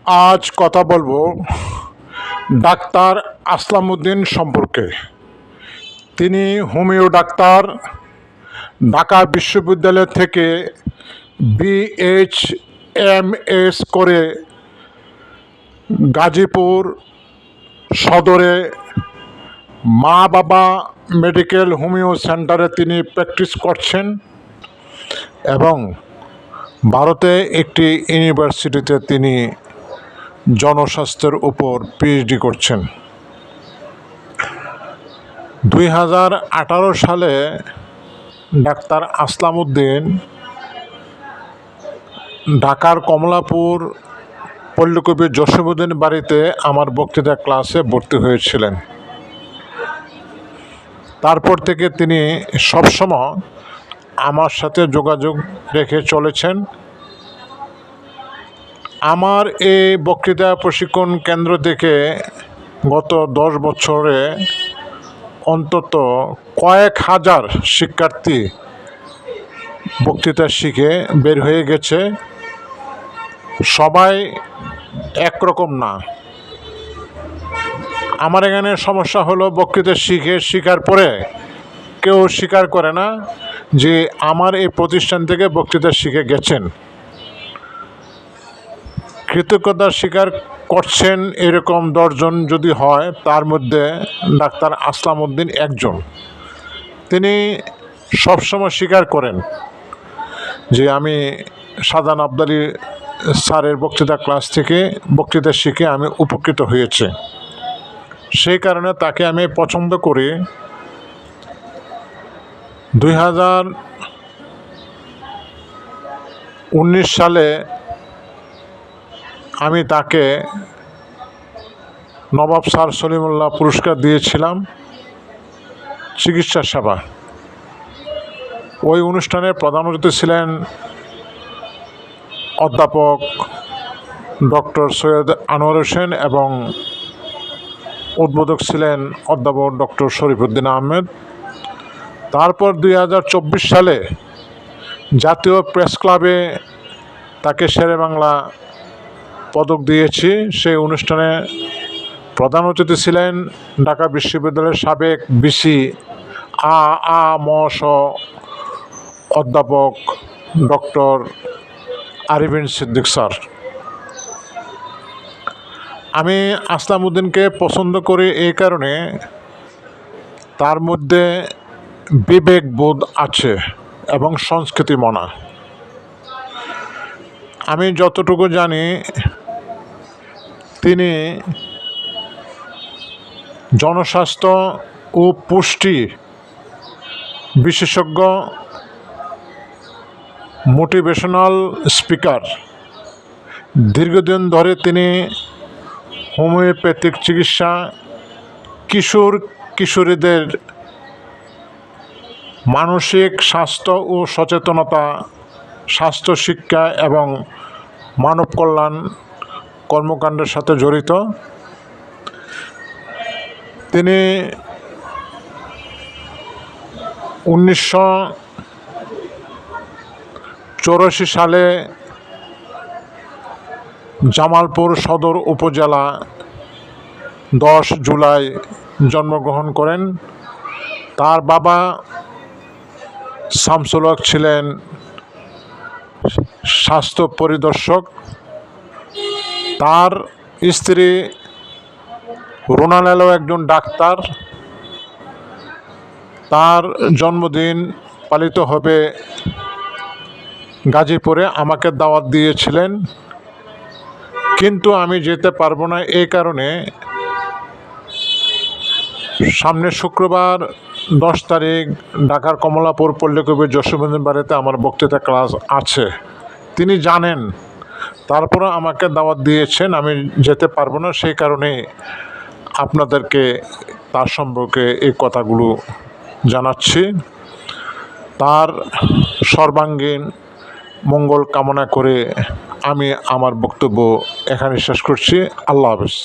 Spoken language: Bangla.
আজ কথা বলবো ডাক্তার আসলাম উদ্দিন সম্পর্কে। তিনি হোমিও ডাক্তার, ঢাকা বিশ্ববিদ্যালয় থেকে BHMS করে গাজীপুর সদরে মা বাবা মেডিকেল হোমিও সেন্টারে তিনি প্র্যাকটিস করছেন এবং ভারতে একটি ইউনিভার্সিটিতে তিনি জনস্বাস্থ্যের উপর PhD করছেন। 2018 সালে ডাক্তার আসলাম উদ্দিন ঢাকার কমলাপুর পল্লীকবি জসীমউদ্দিন বাড়িতে আমার বক্তৃতা ক্লাসে ভর্তি হয়েছিলেন। তারপর থেকে তিনি সবসময় আমার সাথে যোগাযোগ রেখে চলেছেন। আমার এই বক্তৃতা প্রশিক্ষণ কেন্দ্র থেকে গত 10 বছরে অন্তত কয়েক হাজার শিক্ষার্থী বক্তৃতা শিখে বের হয়ে গেছে। সবাই একরকম না। আমার এখানে সমস্যা হলো বক্তৃতা শেখার পরে কেউ স্বীকার করে না যে আমার এই প্রতিষ্ঠান থেকে বক্তৃতা শিখে গেছেন। কৃতজ্ঞতা স্বীকার করছেন এরকম 10 জন যদি হয়, তার মধ্যে ডাক্তার আসলাম উদ্দিন একজন। তিনি সবসময় স্বীকার করেন যে আমি শাহজাহান আবদালী স্যারের বক্তৃতা ক্লাস থেকে বক্তৃতা শিখে আমি উপকৃত হয়েছি। সেই কারণে তাকে আমি পছন্দ করি। 2019 সালে আমি তাকে নবাব স্যার সলিমুল্লাহ পুরস্কার দিয়েছিলাম চিকিৎসা সেবা। ওই অনুষ্ঠানে প্রধান অতিথি ছিলেন অধ্যাপক ডক্টর সৈয়দ আনোয়ার হোসেন এবং উদ্বোধক ছিলেন অধ্যাপক ডক্টর শরীফউদ্দিন আহমেদ। তারপর 2024 সালে জাতীয় প্রেস ক্লাবে তাকে শেরে বাংলা পদক দিয়েছি। সেই অনুষ্ঠানে প্রধান অতিথি ছিলেন ঢাকা বিশ্ববিদ্যালয়ের সাবেক ভিসি অধ্যাপক ডক্টর আরিফিন সিদ্দিক স্যার। আমি আসলাম উদ্দিনকে পছন্দ করি এই কারণে তার মধ্যে বিবেকবোধ আছে এবং সংস্কৃতি মনা। আমি যতটুকু জানি তিনি জনস্বাস্থ্য ও পুষ্টি বিশেষজ্ঞ, মোটিভেশনাল স্পিকার। দীর্ঘদিন ধরে তিনি হোমিওপ্যাথিক চিকিৎসা, কিশোরীদের মানসিক স্বাস্থ্য ও সচেতনতা, স্বাস্থ্য শিক্ষা এবং মানব কল্যাণ কর্মকাণ্ডের সাথে জড়িত। তিনি 1984 সালে জামালপুর সদর উপজেলা 10 জুলাই জন্মগ্রহণ করেন। তার বাবা শামসুল হক ছিলেন স্বাস্থ্য পরিদর্শক। তার স্ত্রী রুনা লালও একজন ডাক্তার। তার জন্মদিন পালিত হবে গাজীপুরে। আমাকে দাওয়াত দিয়েছিলেন, কিন্তু আমি যেতে পারবো না এই কারণে সামনের শুক্রবার 10 তারিখ ঢাকার কমলাপুর পল্লীকবি জসীমউদ্দিন বাড়িতে আমার বক্তৃতা ক্লাস আছে। তিনি জানেন, তারপরে আমাকে দাওয়াত দিয়েছেন, আমি যেতে পারবো না। সেই কারণে আপনাদেরকে তার সম্পর্কে এই কথাগুলো জানাচ্ছি। তার সর্বাঙ্গীন মঙ্গল কামনা করে আমি আমার বক্তব্য এখানে শেষ করছি। আল্লাহ হাফেজ।